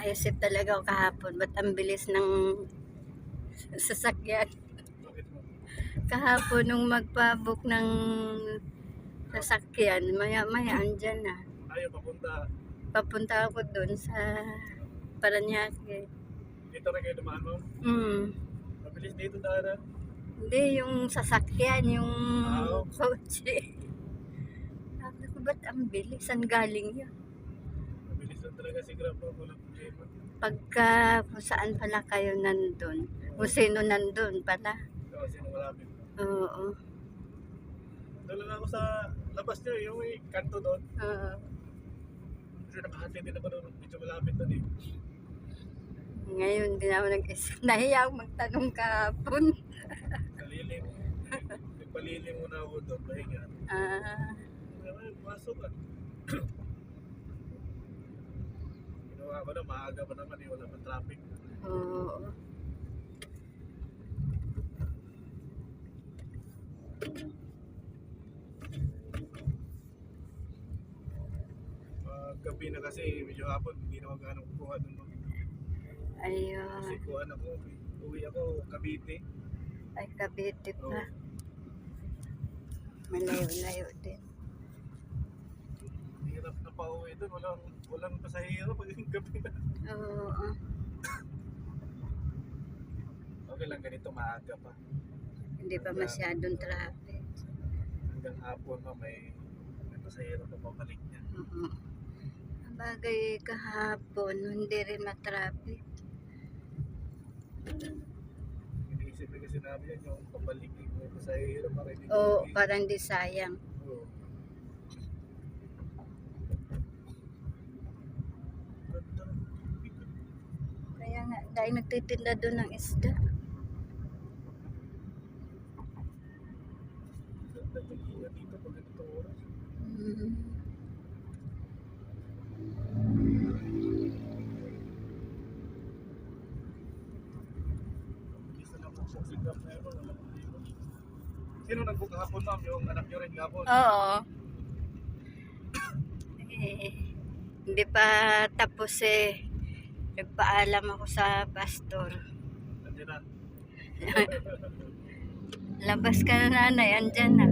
Nakaisip talaga ako kahapon, ba't ang bilis ng sasakyan? Bakit mo? Kahapon nung magpabook ng sasakyan, maya-maya andyan na. Ayaw papunta. Papunta ako doon sa Paranaque. Dito rin kayo dumaan mo? Mabilis dito daan. Hindi, yung sasakyan, yung Oo. kotse. Sabi ko, ba't ang bilis? Saan galing yun? Mabilis lang talaga si Grab mo. Walang problema. Pagka kung saan pala kayo nandun, kung sino nandun pala. Oo, sino malapit. Oo. Doon lang ako sa labas niyo, yung may kanto doon. Oo. Kasi nakahati din ako doon. Medyo malapit doon eh. Ngayon, hindi na ako nag-isip. Nahiya ako magtanong kahapon. Sa lilim. Nagpalilim muna ako doon. Pahinga. Ay, pasok ah. Ginawa ko na, maaga pa naman eh. Wala pa traffic. Oo. Gabi na kasi medyo hapon. Hindi na ako gaano kukuha doon. Ayun. Kasi kuha na ko. Uwi ako Cavite. Ay, Cavite Oo. pa. Malayo-layo din. Hirap na pa uwi doon. Walang pasahero pag yung gabi na. Oo. Okay lang ganito, maaga pa. Hindi pa masyadong traffic. Hanggang hapon na may pasahero pa pabalik niya. Oo. Bagay kahapon, hindi rin matraffic. Iniisip ko kasi namin yan, yung pabalik yung pasahero para hindi Oo, uwi. parang di sayang. Oo. Ganda ng tubig. Kaya nga, dahil nagtitinda doon ng isda. Ganda ng hiya dito pag ganito oras. Bilis na lang po si Grab na yun. Walang problema. Sino nag-book hapon, ma'am? Yung anak niyo rin hapon? Oo. Hindi pa tapos eh. Nagpaalam ako sa pastor. Nandiyan na. Labas ka na nanay, andyan na.